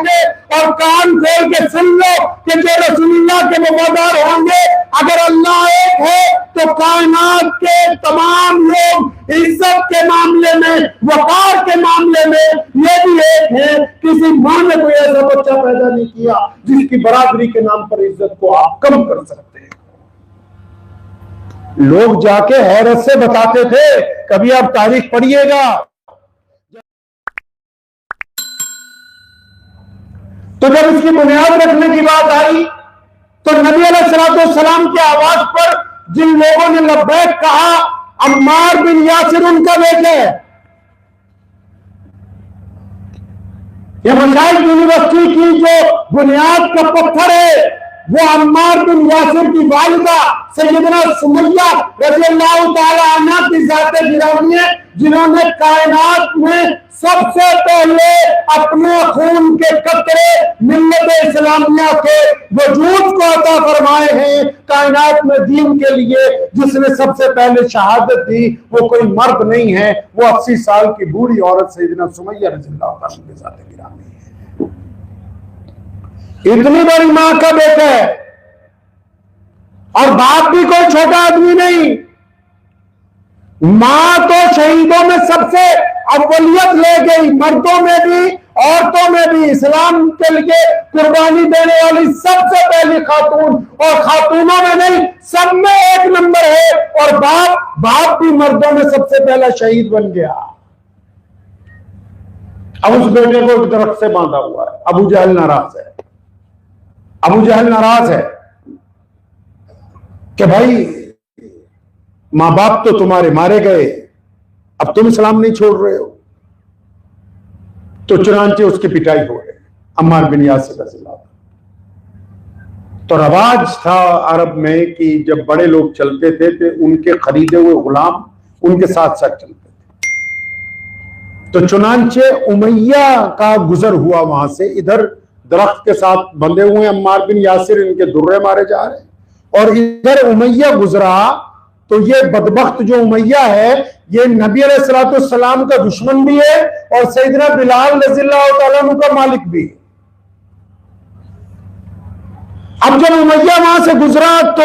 گے اور کان کھول کے سن لو کہ جو رسول اللہ کے وفادار ہوں گے، اگر اللہ ایک ہے تو کائنات کے تمام لوگ عزت کے معاملے میں، وقار کے معاملے میں یہ بھی ایک ہے۔ کسی ماں نے کوئی ایسا بچہ پیدا نہیں کیا جس کی برادری کے نام پر عزت کو آپ کم کر سکتے ہیں۔ لوگ جا کے حیرت سے بتاتے تھے، کبھی آپ تاریخ پڑھیے گا، تو جب اس کی بنیاد رکھنے کی بات آئی تو نبی علیہ الصلوۃ والسلام کی آواز پر جن لوگوں نے لبیک کہا، عمار بن یاسر ان کا بیٹا ہے۔ یہ مشائخ یونیورسٹی کی جو بنیاد کا پتھر ہے وہ عمار بن یاسر کی والدہ سیدنا سمیہ رضی اللہ تعالی عنہ کی ذات گرامی ہے، جنہوں نے کائنات میں سب سے پہلے اپنے خون کے قطرے ملت اسلامیہ کے وجود کو عطا فرمائے ہیں۔ کائنات میں دین کے لیے جس نے سب سے پہلے شہادت دی وہ کوئی مرد نہیں ہے، وہ 80 سال کی بوڑھی عورت سیدنا سمیہ رضی اللہ تعالیٰ کی ذات گرامی ہے۔ اتنی بڑی ماں کا بیٹا ہے، اور باپ بھی کوئی چھوٹا آدمی نہیں۔ ماں تو شہیدوں میں سب سے اولیت لے گئی، مردوں میں بھی عورتوں میں بھی، اسلام کے لیے قربانی دینے والی سب سے پہلی خاتون، اور خاتونوں میں نہیں سب میں ایک نمبر ہے۔ اور باپ بھی مردوں میں سب سے پہلا شہید بن گیا۔ اب اس بیٹے کو ایک درخت سے باندھا ہوا ہے، ابو جہل ناراض ہے، ابو جہل ناراض ہے کہ بھائی ماں باپ تو تمہارے مارے گئے، اب تم اسلام نہیں چھوڑ رہے ہو۔ تو چنانچہ اس کی پٹائی ہو گئی عمار بن یاسر رضی اللہ عنہ۔ تو رواج تھا عرب میں کہ جب بڑے لوگ چلتے تھے تو ان کے خریدے ہوئے غلام ان کے ساتھ ساتھ چلتے تھے۔ تو چنانچہ امیہ کا گزر ہوا وہاں سے، ادھر درخت کے ساتھ بندھے ہوئے عمار بن یاسر، ان کے درے مارے جا رہے ہیں، اور ادھر امیہ گزرا۔ تو یہ بدبخت جو امیہ ہے یہ نبی علیہ الصلوۃ والسلام کا دشمن بھی ہے اور سیدنا بلال رضی اللہ تعالیٰ عنہ کا مالک بھی۔ اب جب امیہ وہاں سے گزرا تو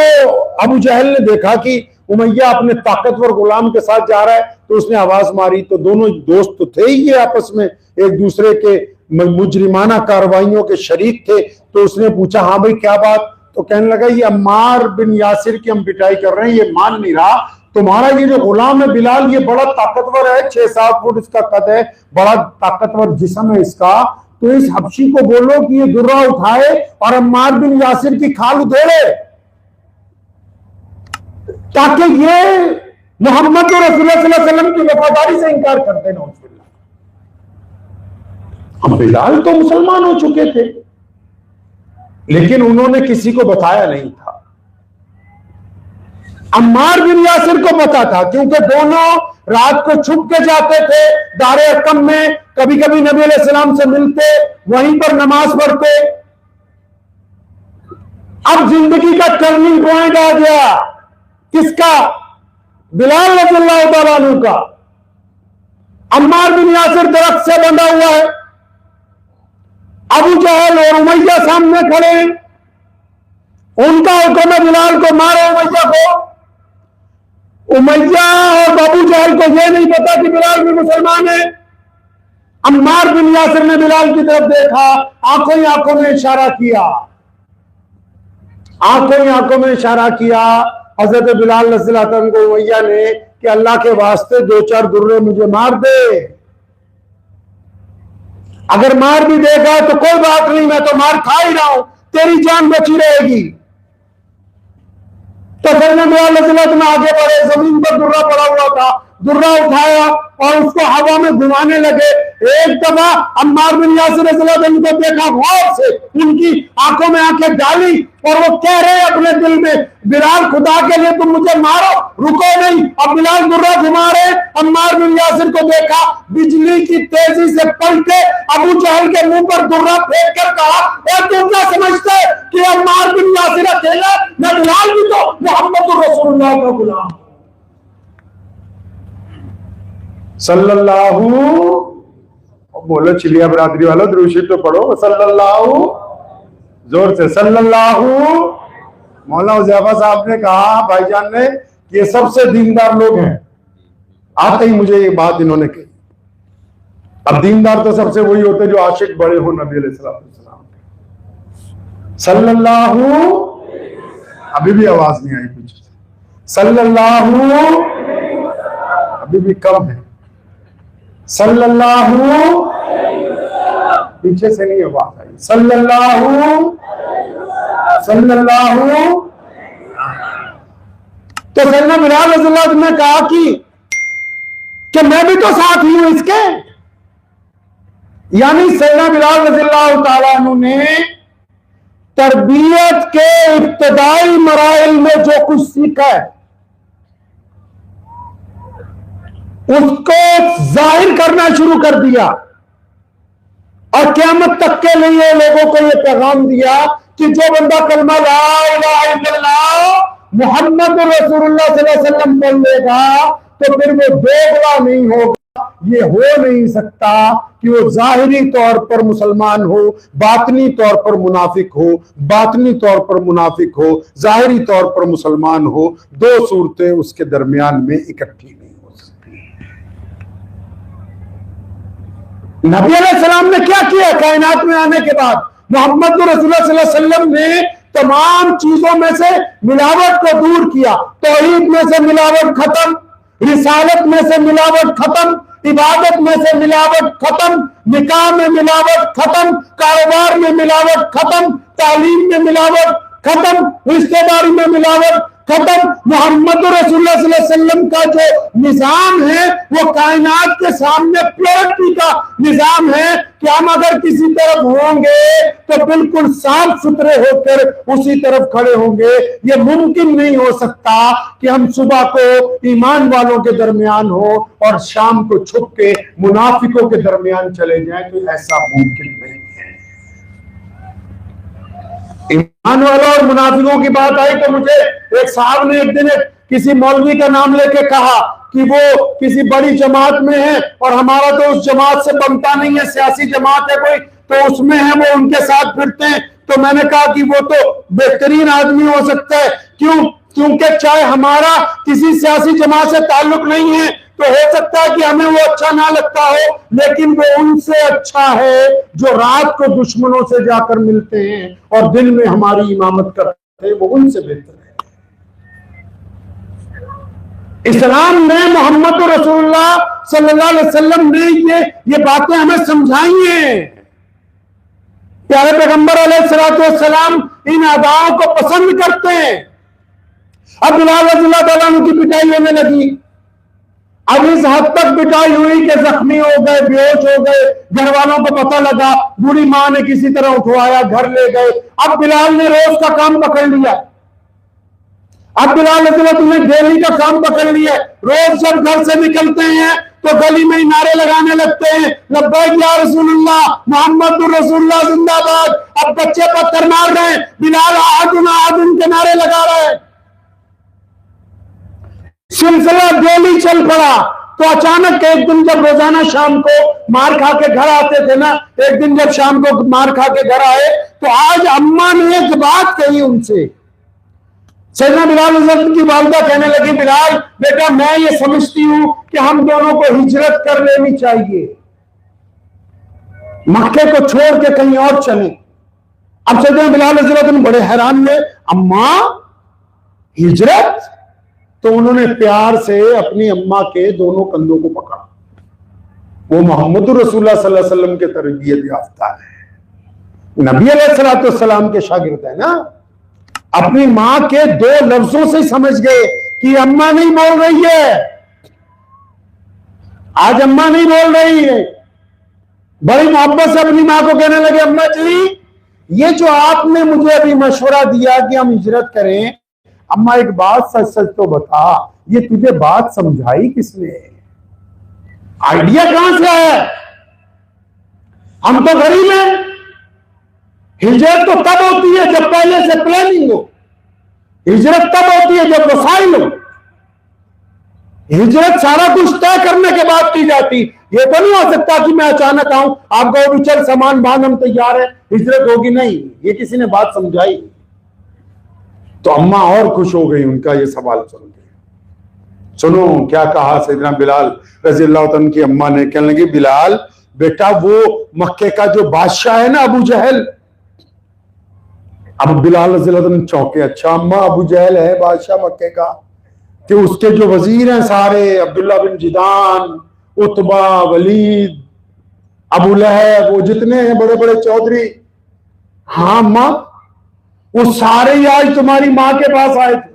ابو جہل نے دیکھا کہ امیہ اپنے طاقتور غلام کے ساتھ جا رہا ہے، تو اس نے آواز ماری۔ تو دونوں دوست تو تھے ہی یہ آپس میں ایک دوسرے کے مجرمانہ کارروائیوں کے شریک تھے۔ تو اس نے پوچھا ہاں بھائی کیا بات؟ تو کہنے لگا یہ عمار بن یاسر کی ہم پٹائی کر رہے ہیں، یہ مان نہیں رہا۔ تمہارا یہ جو غلام ہے بلال یہ بڑا طاقتور ہے، 6-7 فٹ اس کا قد ہے، بڑا طاقتور جسم ہے اس کا، تو اس حبشی کو بولو کہ یہ درہ اٹھائے اور عمار بن یاسر کی کھال ادھیڑے، تاکہ یہ محمد رسول اللہ صلی اللہ علیہ وسلم کی وفاداری سے انکار کرتے نہ۔ ہم بلال تو مسلمان ہو چکے تھے لیکن انہوں نے کسی کو بتایا نہیں تھا۔ عمار بن یاسر کو پتا تھا کیونکہ دونوں رات کو چھپ کے جاتے تھے دار ارقم میں، کبھی کبھی نبی علیہ السلام سے ملتے، وہیں پر نماز پڑھتے۔ اب زندگی کا ٹرننگ پوائنٹ آ گیا، کس کا؟ بلال رضی اللہ تعالیٰ عنہ کا۔ عمار بن یاسر درخت سے بندھا ہوا ہے، ابو جہل اور امیہ سامنے کھڑے ہیں، ان کا حکم ہے بلال کو مارو امیہ کو۔ امیہ اور ابو جہل کو یہ نہیں پتا کہ بلال بھی مسلمان ہے۔ عمار بن یاسر نے بلال کی طرف دیکھا، آنکھوں ہی آنکھوں میں اشارہ کیا، آنکھوں ہی آنکھوں میں اشارہ کیا حضرت بلال رضی اللہ عنہ کو امیہ نے کہ اللہ کے واسطے 2-4 درے مجھے مار دے، اگر مار بھی دے گا تو کوئی بات نہیں، میں تو مار کھا ہی رہا ہوں، تیری جان بچی رہے گی۔ تو پھر میں بلال رضی اللہ عنہ آگے بڑھے، زمین پر درہ پڑا ہوا تھا، درہ اٹھایا اور اس کو ہوا میں گھمانے لگے۔ ایک دفعہ عمار بن یاسر رضی اللہ عنہ کو دیکھا، غور سے ان کی آنکھوں میں آنکھیں ڈالی اور وہ کہہ رہے اپنے دل میں بلال خدا کے لیے تم مجھے مارو، رکو نہیں۔ اب بلال درہ گھما رہے، عمار بن یاسر کو دیکھا، بجلی کی تیزی سے پلٹے، ابو جہل کے منہ پر درہ پھینک کر کہا اے تم کیا سمجھتے کہ عمار بن یاسر اکیلا؟ میں بلال بھی تو محمد رسول اللہ کا غلام صلی اللہ بولو چلیا برادری والوں درود شریف تو پڑھو صلی اللہ، زور سے صلی اللہ۔ مولانا حذیفہ صاحب نے کہا بھائی جان نے کہ یہ سب سے دیندار لوگ ہیں، آتے ہی مجھے یہ بات انہوں نے کہی۔ اب دیندار تو سب سے وہی ہوتے جو عاشق بڑے ہو نبی علیہ السلام صلی اللہ، ابھی بھی آواز نہیں آئی پیچھے سے، صلی اللہ، ابھی بھی کم ہے، صلی اللہ، پیچھے سے نہیں آواز آئی، صلی اللہ، صلی اللہ۔ تو سیدنا بلال رضی اللہ عنہ نے کہا کہ میں بھی تو ساتھی ہوں اس کے، یعنی سیدنا بلال رضی اللہ تعالیٰ عنہ نے تربیت کے ابتدائی مراحل میں جو کچھ سیکھا ہے اس کو ظاہر کرنا شروع کر دیا، اور قیامت تک کے لیے لوگوں کو یہ پیغام دیا کہ جو بندہ کلمہ لا الہ الا اللہ محمد رسول اللہ صلی اللہ علیہ وسلم بول لے گا تو پھر وہ دوگلا نہیں ہوگا۔ یہ ہو نہیں سکتا کہ وہ ظاہری طور پر مسلمان ہو، باطنی طور پر منافق ہو، باطنی طور پر منافق ہو، ظاہری طور پر مسلمان ہو، دو صورتیں اس کے درمیان میں اکٹھی نہیں ہو سکتی۔ نبی علیہ السلام نے کیا کیا کائنات میں آنے کے بعد؟ محمد رسول اللہ صلی اللہ علیہ وسلم نے تمام چیزوں میں سے ملاوٹ کو دور کیا، توحید میں سے ملاوٹ ختم، رسالت میں سے ملاوٹ ختم، عبادت میں سے ملاوٹ ختم، نکاح میں ملاوٹ ختم، کاروبار میں ملاوٹ ختم، تعلیم میں ملاوٹ ختم، رشتہ داری میں ملاوٹ ختم۔ محمد رسول اللہ صلی اللہ علیہ وسلم کا جو نظام ہے وہ کائنات کے سامنے پیورٹی کا نظام ہے کہ ہم اگر کسی طرف ہوں گے تو بالکل صاف ستھرے ہو کر اسی طرف کھڑے ہوں گے۔ یہ ممکن نہیں ہو سکتا کہ ہم صبح کو ایمان والوں کے درمیان ہو اور شام کو چھپ کے منافقوں کے درمیان چلے جائیں، تو ایسا ممکن نہیں ہے۔ ایمان والوں اور منافقوں کی بات آئی تو مجھے ایک صاحب نے ایک دن کسی مولوی کا نام لے کے کہا کہ وہ کسی بڑی جماعت میں ہے اور ہمارا تو اس جماعت سے بنتا نہیں ہے، سیاسی جماعت ہے کوئی تو اس میں ہے، وہ ان کے ساتھ پھرتے ہیں۔ تو میں نے کہا کہ وہ تو بہترین آدمی ہو سکتا ہے، کیونکہ چاہے ہمارا کسی سیاسی جماعت سے تعلق نہیں ہے تو ہو سکتا ہے کہ ہمیں وہ اچھا نہ لگتا ہو، لیکن وہ ان سے اچھا ہے جو رات کو دشمنوں سے جا کر ملتے ہیں اور دن میں ہماری امامت کرتے ہیں، وہ ان سے بہتر ہے۔ اسلام نے محمد رسول اللہ صلی اللہ علیہ وسلم نے یہ باتیں ہمیں سمجھائی ہیں۔ پیارے پیغمبر علیہ السلام ان اداؤں کو پسند کرتے ہیں۔ اب بلال رضی اللہ تعالیٰ عنہ کی پٹائی ہونے لگی، اب اس حد تک پٹائی ہوئی کہ زخمی ہو گئے، بے ہوش ہو گئے، گھر والوں کو پتہ لگا، بوڑھی ماں نے کسی طرح اٹھوایا، گھر لے گئے۔ اب بلال نے روز کا کام پکڑ لیا، اب بلال رضی اللہ عنہ نے ڈیلی کا کام پکڑ لیا۔ روز جب گھر سے نکلتے ہیں تو گلی میں نعرے لگانے لگتے ہیں، لبیک یا رسول اللہ، محمد رسول اللہ زندہ باد۔ اب بچے پتھر مار رہے ہیں، بلال احدنا احدن کے نعرے لگا رہے ہیں۔ سلسلہ ڈیلی چل پڑا تو اچانک ایک دن جب روزانہ شام کو مار کھا کے گھر آتے تھے نا، ایک دن جب شام کو مار کھا کے گھر آئے تو آج اماں نے ایک بات کہی ان سے۔ سیدنا بلال رضی اللہ عنہ کی والدہ کہنے لگی، بلال بیٹا میں یہ سمجھتی ہوں کہ ہم دونوں کو ہجرت کر لینی چاہیے، مکے کو چھوڑ کے کہیں اور چلیں۔ اب سیدنا بلال رضی اللہ عنہ بڑے حیران ہوئے، اماں ہجرت؟ تو انہوں نے پیار سے اپنی اماں کے دونوں کندھوں کو پکڑا۔ وہ محمد رسول اللہ صلی اللہ علیہ وسلم کے تربیت یافتہ ہے، نبی علیہ السلام کے شاگرد ہے نا، اپنی ماں کے دو لفظوں سے سمجھ گئے کہ اماں نہیں بول رہی ہے، آج اماں نہیں بول رہی ہے، بڑی محبت سے اپنی ماں کو کہنے لگے، اماں جی یہ جو آپ نے مجھے ابھی مشورہ دیا کہ ہم ہجرت کریں، اماں ایک بات سچ سچ تو بتا، یہ تجھے بات سمجھائی کس نے؟ آئیڈیا کہاں سے ہے؟ ہم تو غریب ہیں، ہجرت تو تب ہوتی ہے جب پہلے سے پلاننگ ہو، ہجرت تب ہوتی ہے جب وسائل ہو، ہجرت سارا کچھ طے کرنے کے بعد کی جاتی۔ یہ تو نہیں ہو سکتا کہ میں اچانک آؤں آپ کہو بھی چل سامان باندھ ہم تیار ہیں ہجرت ہوگی، نہیں، یہ کسی نے بات سمجھائی۔ تو اماں اور خوش ہو گئی ان کا یہ سوال سن کے۔ سنو کیا کہا سیدنا بلال رضی اللہ عنہ کی اماں نے، کہنے لگی بلال بیٹا وہ مکے کا جو بادشاہ ہے نا ابو جہل۔ اب بلال رضی اللہ عنہ چونکے، اچھا اماں ابو جہل ہے بادشاہ مکے کا، کہ اس کے جو وزیر ہیں سارے عبداللہ بن جدان، عتبہ، ولید، ابو لہب، وہ جتنے ہیں بڑے بڑے چودھری، ہاں اماں وہ سارے ہی آج تمہاری ماں کے پاس آئے تھے۔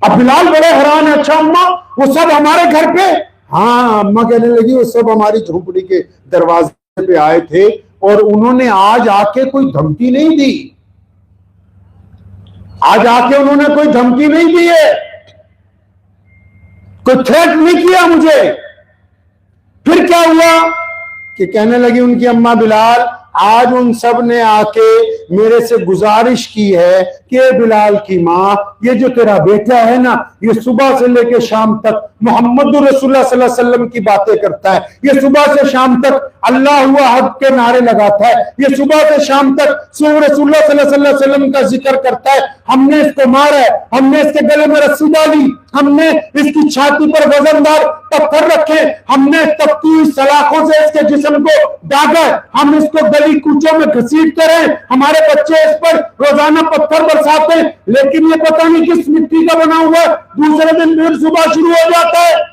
اب بلال بڑے حیران ہے، اچھا اماں وہ سب ہمارے گھر پہ؟ ہاں اماں کہنے لگی وہ سب ہماری جھونپڑی کے دروازے پہ آئے تھے، اور انہوں نے آج آ کے کوئی دھمکی نہیں دی، آج آ کے انہوں نے کوئی دھمکی نہیں دی ہے، کوئی تھریٹ نہیں کیا مجھے۔ پھر کیا ہوا کہ کہنے لگی ان کی اماں بلال آج ان سب نے آ کے میرے سے گزارش کی ہے کہ بلال کی ماں یہ جو تیرا بیٹا ہے نا یہ صبح سے لے کے شام تک محمد رسول اللہ صلی اللہ علیہ وسلم کی باتیں کرتا ہے، یہ صبح سے شام تک اللہ احد کے نعرے لگاتا ہے، یہ صبح سے شام تک رسول اللہ صلی اللہ علیہ وسلم کا ذکر کرتا ہے، ہم نے اس کو مارا ہے، ہم نے اس کے گلے میں رسی ڈالی، ہم نے اس کی چھاتی پر وزندار پتھر رکھے، ہم نے تپتی ہوئی سلاخوں سے اس کے جسم کو داغا، ہم اس کو گلی کوچوں میں گھسیٹتے رہے، ہمارے بچے اس پر روزانہ پتھر برساتے ہیں، لیکن یہ پتہ نہیں کس مٹی کا بنا ہوا ہے، دوسرے دن پھر صبح شروع ہو جاتا ہے۔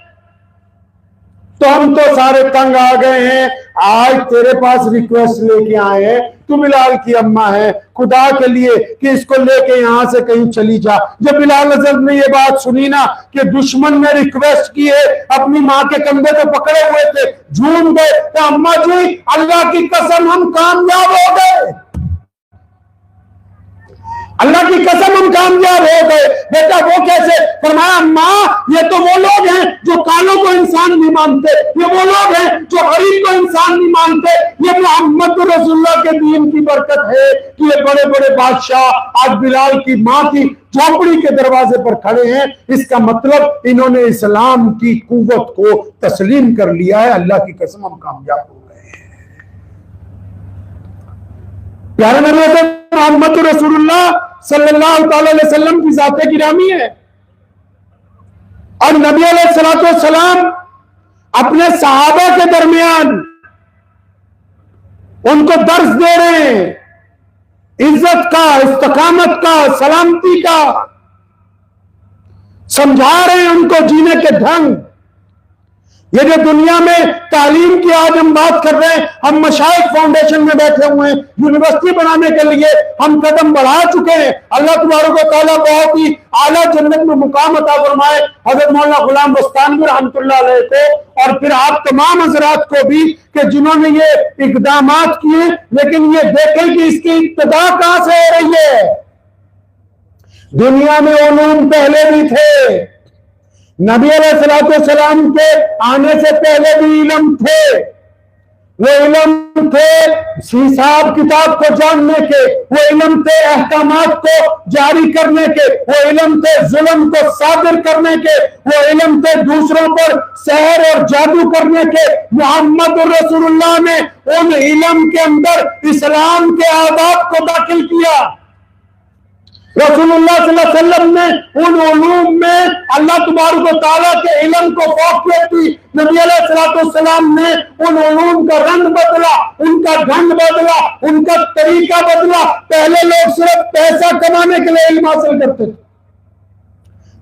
تو ہم تو سارے تنگ آ گئے ہیں، آج تیرے پاس ریکویسٹ لے کے آئے ہیں، تو بلال کی اماں ہے، خدا کے لیے کہ اس کو لے کے یہاں سے کہیں چلی جا۔ جب بلال حضرت نے یہ بات سنی نا کہ دشمن نے ریکویسٹ کی ہے، اپنی ماں کے کندھے پہ پکڑے ہوئے تھے، جھوم گئے کہ اماں جی اللہ کی قسم ہم کامیاب ہو گئے، اللہ کی قسم ہم کامیاب ہو گئے۔ بیٹا وہ کیسے؟ فرمایا ماں یہ تو وہ لوگ ہیں جو کالوں کو انسان نہیں مانتے، یہ وہ لوگ ہیں جو غریب کو انسان نہیں مانتے، یہ محمد رسول اللہ کے دین کی برکت ہے کہ یہ بڑے بڑے بادشاہ آج بلال کی ماں کی جھونپڑی کے دروازے پر کھڑے ہیں۔ اس کا مطلب انہوں نے اسلام کی قوت کو تسلیم کر لیا ہے، اللہ کی قسم ہم کامیاب ہو گئے ہیں۔ پیارے نبی محمد رسول اللہ صلی اللہ علیہ وسلم کی ذات گرامی ہے، اور نبی علیہ السلام اپنے صحابہ کے درمیان ان کو درس دے رہے ہیں عزت کا، استقامت کا، سلامتی کا، سمجھا رہے ہیں ان کو جینے کے ڈھنگ۔ یہ جو دنیا میں تعلیم کی آج ہم بات کر رہے ہیں، ہم مشائخ فاؤنڈیشن میں بیٹھے ہوئے ہیں، یونیورسٹی بنانے کے لیے ہم قدم بڑھا چکے ہیں، اللہ تبارک و تعالیٰ بہت ہی اعلیٰ جنت میں مقام عطا فرمائے حضرت مولانا غلام بستانوی رحمۃ اللہ علیہ کو، اور پھر آپ تمام حضرات کو بھی کہ جنہوں نے یہ اقدامات کیے، لیکن یہ دیکھیں کہ اس کی ابتدا کہاں سے ہو رہی ہے۔ دنیا میں علوم پہلے بھی تھے، نبی علیہ السلام کے آنے سے پہلے بھی علم تھے، وہ علم تھے حساب کتاب کو جاننے کے، وہ علم تھے احکامات کو جاری کرنے کے، وہ علم تھے ظلم کو صادر کرنے کے، وہ علم تھے دوسروں پر سحر اور جادو کرنے کے۔ محمد رسول اللہ نے ان علم کے اندر اسلام کے آداب کو داخل کیا۔ رسول اللہ صلی اللہ علیہ وسلم نے ان علوم میں اللہ تبارک و تعالیٰ کے علم کو فوقیت دی۔ نبی علیہ السلام نے ان علوم کا رنگ بدلا، ان کا ڈھنگ بدلا، ان کا طریقہ بدلا۔ پہلے لوگ صرف پیسہ کمانے کے لیے علم حاصل کرتے تھے،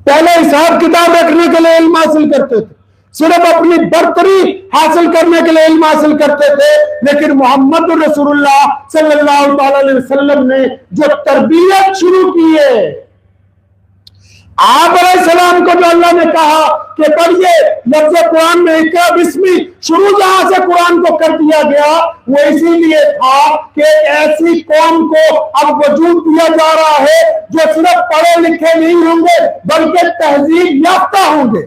پہلے حساب کتاب رکھنے کے لیے علم حاصل کرتے تھے، صرف اپنی برتری حاصل کرنے کے لیے علم حاصل کرتے تھے، لیکن محمد رسول اللہ صلی اللہ علیہ وسلم نے جو تربیت شروع کی ہے، آپ علیہ السلام کو جو اللہ نے کہا کہ پڑھیے لفظ قرآن میں اقرأ بسمی، شروع جہاں سے قرآن کو کر دیا گیا وہ اسی لیے تھا کہ ایسی قوم کو اب وجود دیا جا رہا ہے جو صرف پڑھے لکھے نہیں ہوں گے بلکہ تہذیب یافتہ ہوں گے،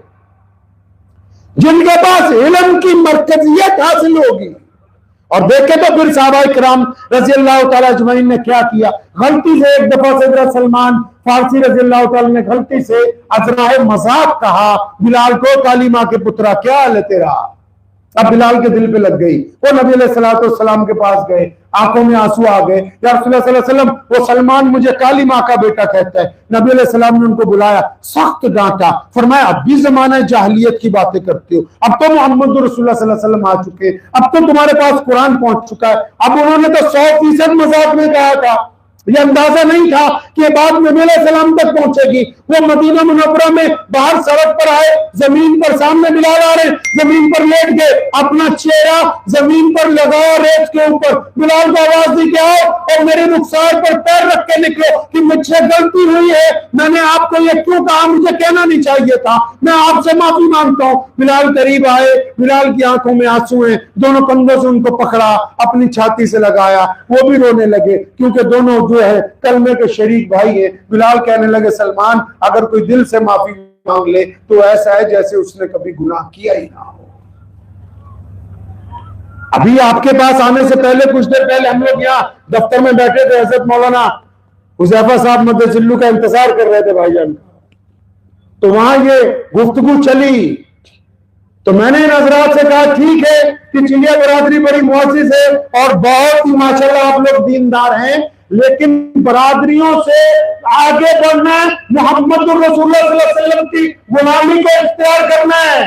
جن کے پاس علم کی مرکزیت حاصل ہوگی۔ اور دیکھیں تو پھر صحابہ کرام رضی اللہ تعالیٰ اجمعین نے کیا کیا۔ غلطی سے ایک دفعہ سیدنا سلمان فارسی رضی اللہ تعالیٰ نے غلطی سے ازراہ مذاق کہا بلال کو، کالی ماں کے پترا کیا حال ہے تیرا؟ اب بلال کے دل پہ لگ گئی. وہ نبی علیہ السلام کے پاس گئے, آنکھوں میں آنسو آ گئے. یا رسول اللہ صلی اللہ علیہ وسلم, وہ سلمان مجھے کالی ماں کا بیٹا کہتا ہے. نبی علیہ السلام نے ان کو بلایا, سخت ڈانٹا, فرمایا اب بھی زمانہ جاہلیت کی باتیں کرتے ہو, اب تو محمد رسول اللہ صلی اللہ علیہ وسلم آ چکے, اب تو تمہارے پاس قرآن پہنچ چکا ہے. اب انہوں نے تو 100% مذاق میں کہا تھا, یہ اندازہ نہیں تھا کہ یہ بات نبی علیہ السلام تک پہنچے گی. وہ مدینہ منورہ میں باہر سڑک پر آئے, زمین پر سامنے بلال آ رہے, زمین پر لیٹ گئے, اپنا چہرہ زمین پر لگاؤ ریت کے اوپر. بلال کو آواز دی کہ آؤ اور میرے رخسار پر پیر رکھ کے نکلو کہ مجھ سے غلطی ہوئی ہے, میں نے آپ کو یہ کیوں کہا, مجھے کہنا نہیں چاہیے تھا, میں آپ سے معافی مانگتا ہوں. بلال قریب آئے, بلال کی آنکھوں میں آنسو ہیں, دونوں کندھوں سے ان کو پکڑا, اپنی چھاتی سے لگایا, وہ بھی رونے لگے کیونکہ دونوں جو ہے کلمے کے شریک بھائی ہیں. بلال کہنے لگے سلمان اگر کوئی دل سے معافی مانگ لے تو ایسا ہے جیسے اس نے کبھی گناہ کیا ہی نہ ہو. ابھی آپ کے پاس آنے سے پہلے کچھ دیر پہلے ہم لوگ یہاں دفتر میں بیٹھے تھے, حضرت مولانا حذیفہ صاحب مدد ذلو کا انتظار کر رہے تھے بھائی جان, تو وہاں یہ گفتگو چلی. تو میں نے ان حضرات سے کہا ٹھیک ہے کہ چلیا برادری بڑی معزز ہے اور بہت ہی ماشاءاللہ آپ لوگ دیندار ہیں, لیکن برادریوں سے آگے بڑھنا ہے, محمد الرسول اللہ صلی اللہ علیہ وسلم کی غلامی کو اختیار کرنا ہے.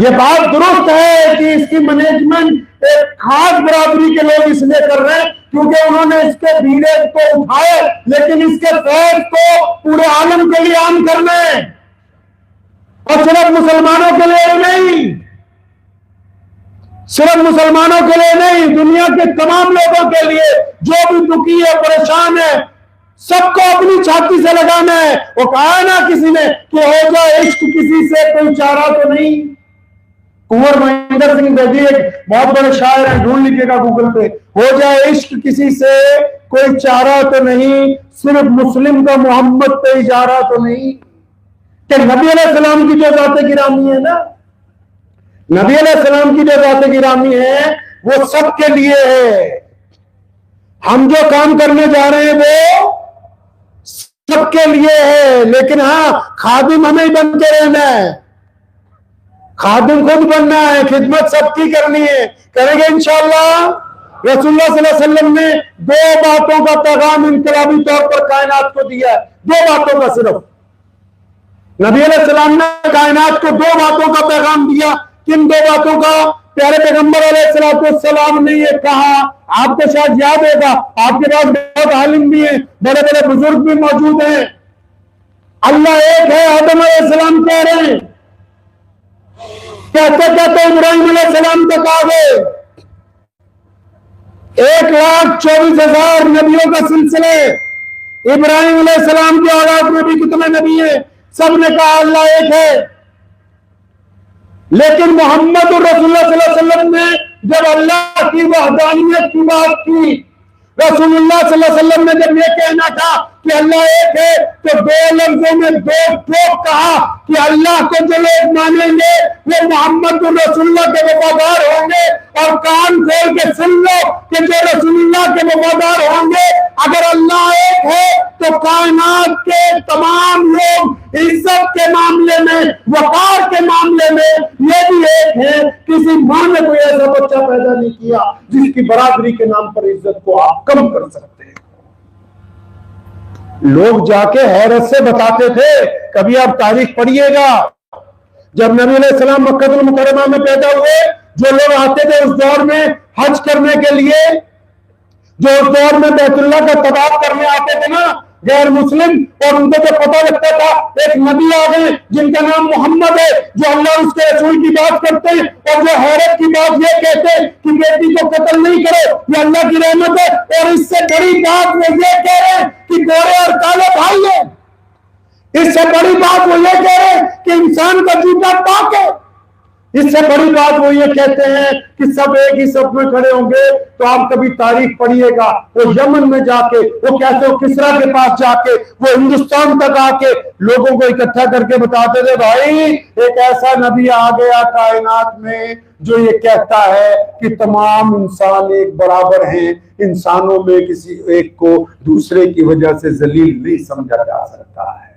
یہ بات درست ہے کہ اس کی مینجمنٹ ایک خاص برادری کے لوگ اس لیے کر رہے ہیں کیونکہ انہوں نے اس کے بھیڑے کو اٹھائے, لیکن اس کے فیض کو پورے عالم کے لیے عام کرنا ہے, اور صرف مسلمانوں کے لیے نہیں, صرف مسلمانوں کے لیے نہیں, دنیا کے تمام لوگوں کے لیے جو بھی دکھی ہے, پریشان ہے, سب کو اپنی چھاتی سے لگانا ہے. وہ کہا نا کسی نے کہ ہو جائے عشق کسی سے کوئی چارہ تو نہیں. کنور مہندر سنگھ بیدی ایک بہت بڑے شاعر ہیں, ڈھونڈ لیجیے گا گوگل پہ, ہو جائے عشق کسی سے کوئی چارہ تو نہیں, صرف مسلم کا محمد پہ اجارہ تو نہیں. کہ نبی علیہ السلام کی جو ذات گرامی ہے نا, نبی علیہ السلام کی جو ذات گرامی ہے وہ سب کے لیے ہے. ہم جو کام کرنے جا رہے ہیں وہ سب کے لیے ہے, لیکن ہاں خادم ہمیں بن کے رہنا ہے, خادم خود بننا ہے, خدمت سب کی کرنی ہے, کریں گے انشاءاللہ. رسول اللہ صلی اللہ علیہ وسلم نے 2 باتوں کا پیغام انقلابی طور پر کائنات کو دیا ہے, 2 باتوں کا صرف. نبی علیہ السلام نے کائنات کو 2 باتوں کا پیغام دیا. کن 2 باتوں کا؟ پیارے پیغمبر علیہ السلام نے یہ کہا, آپ کو شاید یاد ہوگا, آپ کے پاس بہت عالم بھی ہیں, بڑے بڑے بزرگ بھی موجود ہیں. اللہ ایک ہے, آدم علیہ السلام کہہ رہے ہیں, کہتے کہتے ابراہیم علیہ السلام تک آ گئے. 1,24,000 نبیوں کا سلسلے. ابراہیم علیہ السلام کی اولاد میں بھی کتنے نبی ہیں؟ سب نے کہا اللہ ایک ہے. لیکن محمد رسول اللہ صلی اللہ علیہ وسلم نے جب اللہ کی وحدانیت کی بات کی, رسول اللہ صلی اللہ علیہ وسلم نے جب یہ کہنا تھا کہ اللہ ایک ہے, تو 2 لفظوں میں 2 ٹوک کہا کہ اللہ کو جو لوگ مانیں گے وہ محمد رسول اللہ کے وفادار ہوں گے, اور کان کھول کے سن لو کہ جو رسول اللہ کے وفادار ہوں گے, اگر اللہ ایک ہے تو کائنات کے تمام لوگ عزت کے معاملے میں, وقار کے معاملے میں یہ بھی ایک ہے. کسی ماں نے کوئی ایسا بچہ پیدا نہیں کیا جس کی برادری کے نام پر عزت کو آپ کم کر سکتے ہیں. لوگ جا کے حیرت سے بتاتے تھے, کبھی آپ تاریخ پڑھیے گا, جب نبی علیہ السلام مکہ المکرمہ میں پیدا ہوئے, جو لوگ آتے تھے اس دور میں حج کرنے کے لیے, جو اس دور میں بیت اللہ کا طواف کرنے آتے تھے نا غیر مسلم, اور ان کو جو پتہ لگتا تھا ایک نبی آ گئے جن کا نام محمد ہے, جو اللہ اس کے رسول کی بات کرتے ہیں, اور جو حیرت کی بات یہ کہتے ہیں کہ بیٹی کو قتل نہیں کرو, یہ اللہ کی رحمت ہے, اور اس سے بڑی بات وہ یہ کہہ رہے ہیں کہ گورے اور کالے بھائی ہیں. اس سے بڑی بات وہ یہ کہہ رہے ہیں کہ انسان کا جوتا پاک ہے. اس سے بڑی بات وہ یہ کہتے ہیں کہ سب ایک ہی صف میں کھڑے ہوں گے. تو آپ کبھی تاریخ پڑھیے گا, وہ یمن میں جا کے, وہ کہتے ہو کسرا کے پاس جا کے, وہ ہندوستان تک آ کے لوگوں کو اکٹھا کر کے بتاتے تھے بھائی ایک ایسا نبی آ گیا کائنات میں جو یہ کہتا ہے کہ تمام انسان ایک برابر ہیں, انسانوں میں کسی ایک کو دوسرے کی وجہ سے ذلیل نہیں سمجھا جا سکتا ہے.